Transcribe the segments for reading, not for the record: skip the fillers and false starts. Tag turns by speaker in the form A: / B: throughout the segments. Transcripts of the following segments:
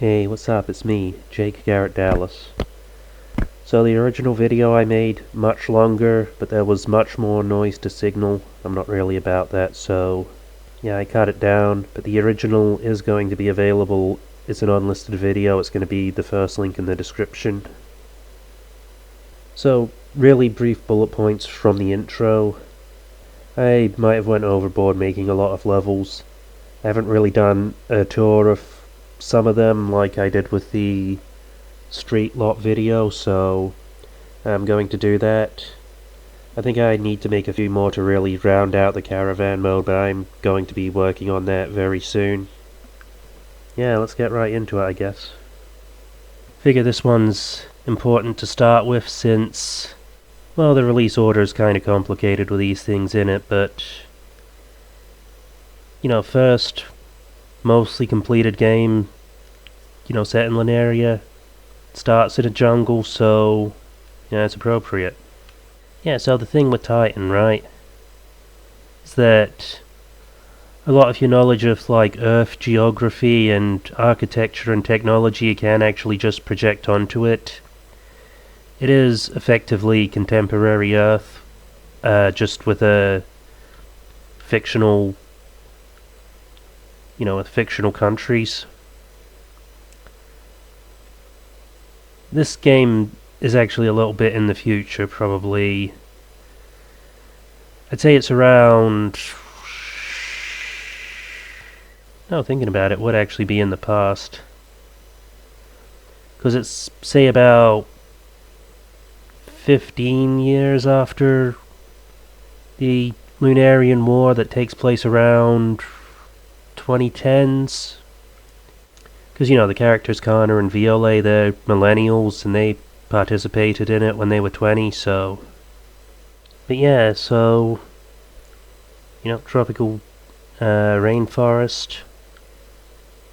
A: Hey, what's up? It's me, Jake Garett Dallas. So the original video I made, much longer, but there was much more noise to signal. I'm not really about that, so yeah, I cut it down, but the original is going to be available. It's an unlisted video. It's going to be the first link in the description. So, really brief bullet points from the intro. I might have went overboard making a lot of levels. I haven't really done a tour of some of them like I did with the street lot video, so I'm going to do that. I think I need to make a few more to really round out the caravan mode, but I'm going to be working on that very soon. Yeah, let's get right into it, I guess. Figure this one's important to start with since, well, the release order is kind of complicated with these things in it, but first, mostly completed game, set in Lunaria, starts in a jungle, so yeah, it's appropriate. Yeah, so the thing with Titan, right, is that a lot of your knowledge of like Earth geography and architecture and technology you can actually just project onto it. It is effectively contemporary Earth, just with a fictional, with fictional countries. This game is actually a little bit in the future, probably. I'd say it's around... No, thinking about it, would actually be in the past. Because it's, say, about 15 years after the Lunarian War that takes place around 2010s. Because, the characters Connor and Violet, they're millennials, and they participated in it when they were 20, so... But yeah, so... tropical rainforest.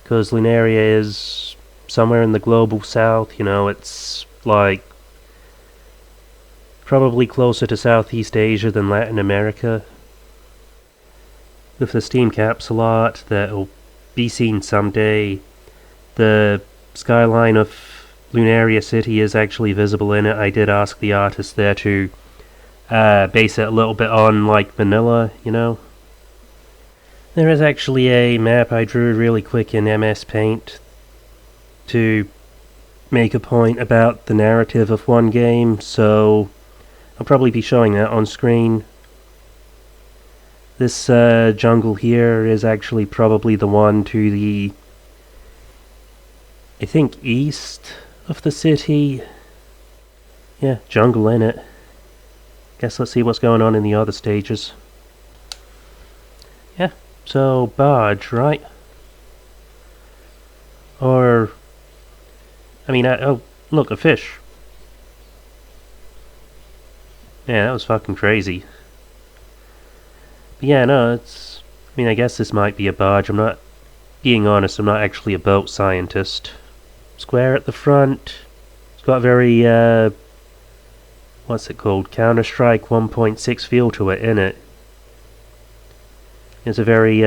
A: Because Lunaria is somewhere in the global south, it's like probably closer to Southeast Asia than Latin America. With the steam capsule art that'll be seen someday, the skyline of Lunaria City is actually visible in it. I did ask the artist there to base it a little bit on like Manila, There is actually a map I drew really quick in MS Paint to make a point about the narrative of one game, so I'll probably be showing that on screen. This jungle here is actually probably the one to the, I think, east of the city. Yeah, jungle in it. Guess let's see what's going on in the other stages. Yeah, so barge, right? Or, oh, look, a fish. Yeah, that was fucking crazy. But yeah, no, it's... I guess this might be a barge. I'm not... Being honest, I'm not actually a boat scientist. Square at the front. It's got a very, what's it called? Counter-Strike 1.6 feel to it, innit? It's a very,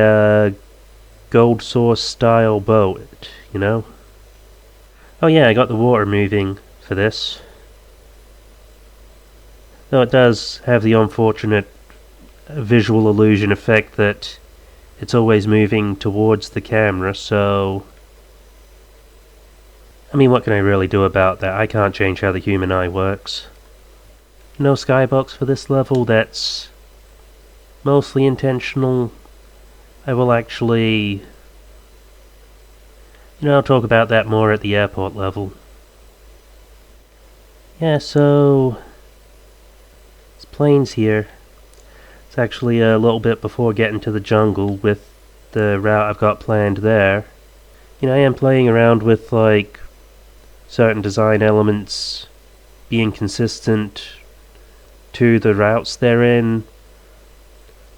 A: Gold Source style boat, Oh yeah, I got the water moving for this. Though it does have the unfortunate visual illusion effect that it's always moving towards the camera, so... what can I really do about that? I can't change how the human eye works. No skybox for this level, that's mostly intentional. I will actually... I'll talk about that more at the airport level. Yeah, so... It's plains here. It's actually a little bit before getting to the jungle with the route I've got planned there. I am playing around with, like, certain design elements being consistent to the routes they're in.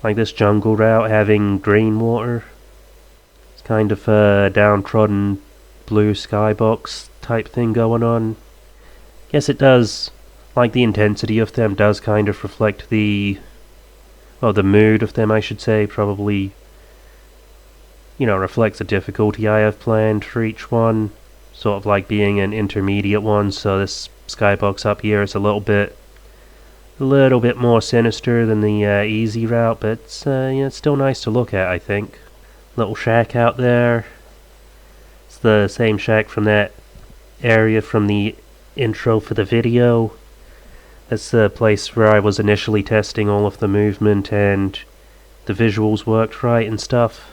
A: Like this jungle route having green water. It's kind of a downtrodden blue skybox type thing going on. Guess it does, like the intensity of them does kind of reflect the mood of them, I should say, probably, reflects the difficulty I have planned for each one. sort of like being an intermediate one, so this skybox up here is a little bit more sinister than the easy route, but it's still nice to look at, I think. Little shack out there. It's the same shack from that area from the intro for the video. That's the place where I was initially testing all of the movement and the visuals worked right and stuff.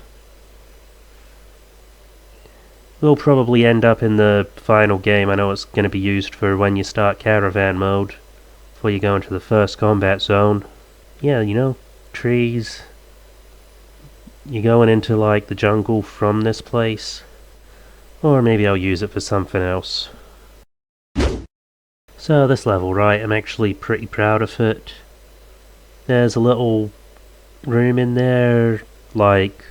A: Will probably end up in the final game. I know it's going to be used for when you start caravan mode, before you go into the first combat zone. Yeah, trees. You're going into like the jungle from this place. Or maybe I'll use it for something else. So this level, right, I'm actually pretty proud of it. There's a little room in there, like...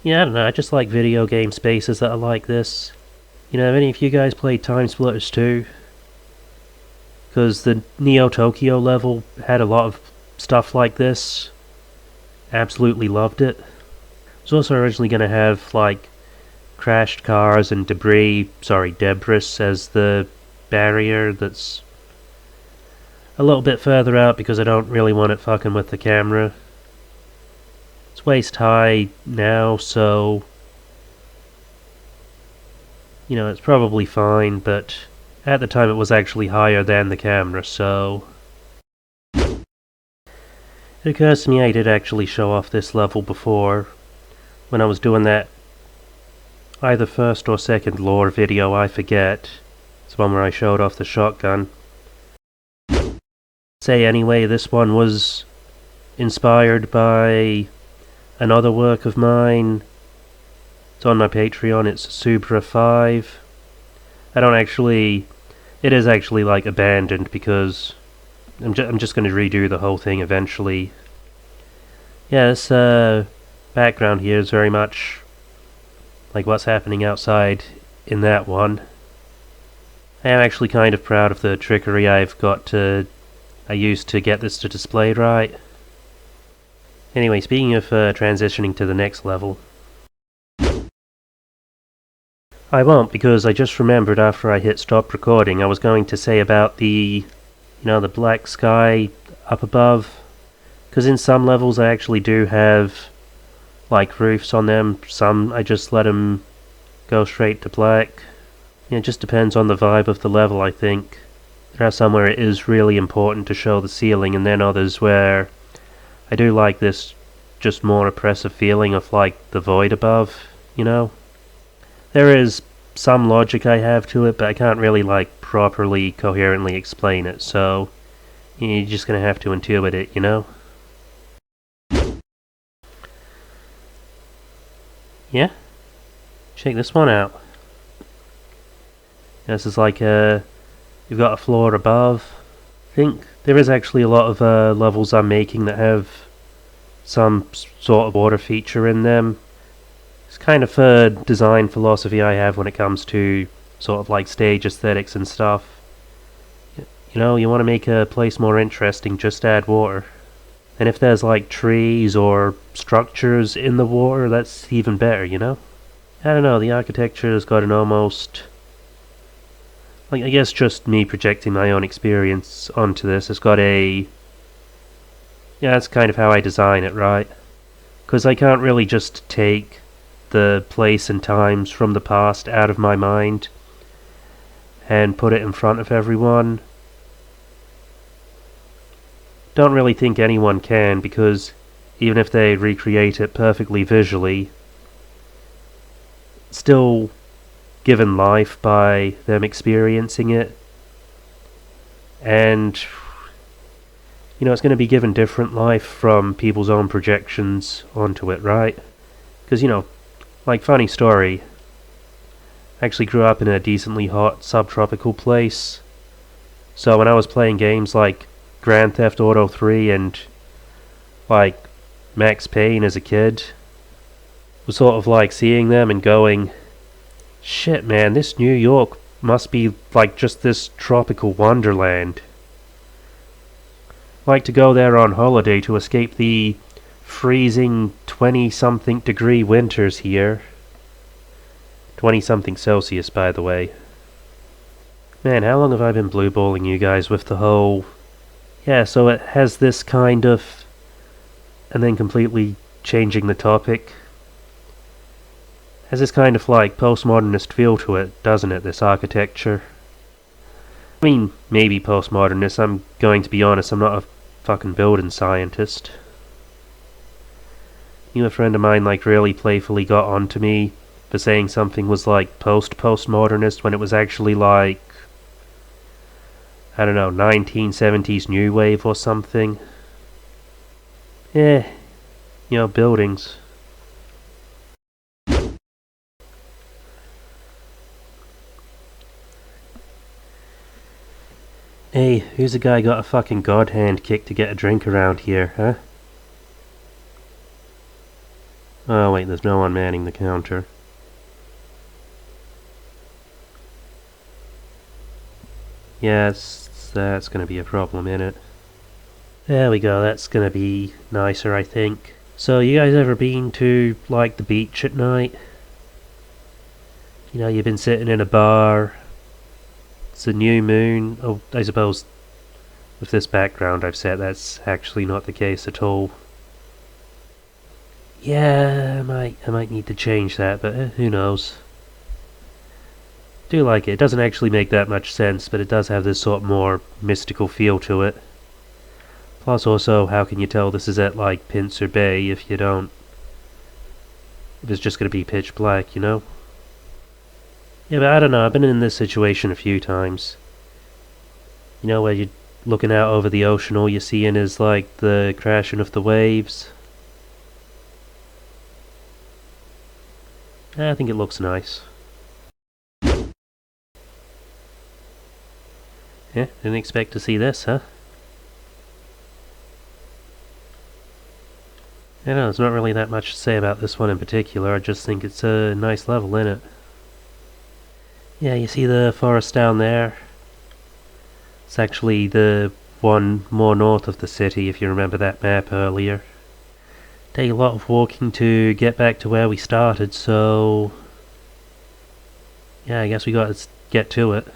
A: Yeah, I don't know, I just like video game spaces that are like this. Have any of you guys played Time Splitters 2? Because the Neo Tokyo level had a lot of stuff like this. Absolutely loved it. It was also originally going to have, like, crashed cars and debris as the barrier that's a little bit further out because I don't really want it fucking with the camera. It's waist high now, so it's probably fine, but at the time it was actually higher than the camera, so it occurs to me I did actually show off this level before when I was doing that either first or second lore video, I forget. It's the one where I showed off the shotgun. Say anyway, this one was inspired by another work of mine. It's on my Patreon, it's Subra 5. It is actually like abandoned because I'm just going to redo the whole thing eventually. Yeah, this background here is very much like what's happening outside in that one. I am actually kind of proud of the trickery I used to get this to display right. Anyway, speaking of transitioning to the next level. I won't, because I just remembered after I hit stop recording I was going to say about the black sky up above. Because in some levels I actually do have like roofs on them, some I just let them go straight to black. It just depends on the vibe of the level, I think. There are some where it is really important to show the ceiling, and then others where I do like this just more oppressive feeling of like the void above, There is some logic I have to it, but I can't really like properly, coherently explain it, so you're just gonna have to intuit it, Yeah? Check this one out. This is like you've got a floor above. I think there is actually a lot of levels I'm making that have some sort of water feature in them. It's kind of a design philosophy I have when it comes to sort of like stage aesthetics and stuff. You want to make a place more interesting, just add water. And if there's like trees or structures in the water, that's even better, I don't know, the architecture has got an almost... I guess just me projecting my own experience onto this, it's got a... Yeah, that's kind of how I design it, right? Because I can't really just take the place and times from the past out of my mind and put it in front of everyone. Don't really think anyone can, because even if they recreate it perfectly visually, it's still given life by them experiencing it, and it's going to be given different life from people's own projections onto it, right? Because like, funny story, I actually grew up in a decently hot subtropical place, so when I was playing games like Grand Theft Auto 3 and like Max Payne as a kid, was sort of like seeing them and going, shit man, this New York must be like just this tropical wonderland. Like to go there on holiday to escape the freezing 20-something degree winters here. 20-something Celsius, by the way. Man, how long have I been blueballing you guys with the whole... Yeah, so it has this kind of... And then completely changing the topic. Has this kind of like postmodernist feel to it, doesn't it, this architecture? I mean, maybe postmodernist, I'm going to be honest, I'm not a fucking building scientist. A friend of mine like really playfully got onto me for saying something was like postmodernist when it was actually like, I don't know, 1970s new wave or something. Eh, buildings. Hey, who's the guy got a fucking god hand kick to get a drink around here, huh? Oh wait, there's no one manning the counter. Yes, that's gonna be a problem, innit? There we go, that's gonna be nicer, I think. So, you guys ever been to, like, the beach at night? You've been sitting in a bar. It's a new moon. Oh, I suppose with this background I've set, that's actually not the case at all. Yeah, I might need to change that, but who knows. Do like it. It doesn't actually make that much sense, but it does have this sort of more mystical feel to it. Plus also, how can you tell this is at like Pincer Bay if you don't... If it's just gonna be pitch black, Yeah, but I don't know, I've been in this situation a few times. Where you're looking out over the ocean, all you're seeing is like the crashing of the waves. I think it looks nice. Yeah, didn't expect to see this, huh? There's not really that much to say about this one in particular, I just think it's a nice level, innit? Yeah, you see the forest down there? It's actually the one more north of the city, if you remember that map earlier. Take a lot of walking to get back to where we started, so... Yeah, I guess we gotta get to it.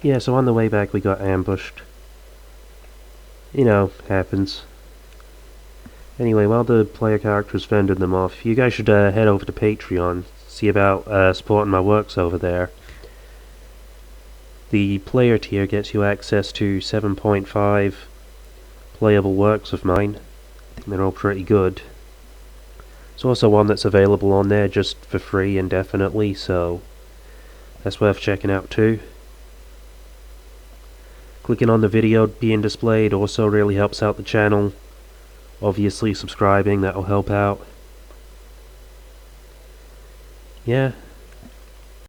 A: Yeah, so on the way back we got ambushed. Happens. Anyway, while the player characters fended them off, you guys should head over to Patreon, see about supporting my works over there. The player tier gets you access to 7.5 playable works of mine. I think they're all pretty good. There's also one that's available on there just for free indefinitely, so that's worth checking out too. Clicking on the video being displayed also really helps out the channel. Obviously subscribing, that'll help out. Yeah,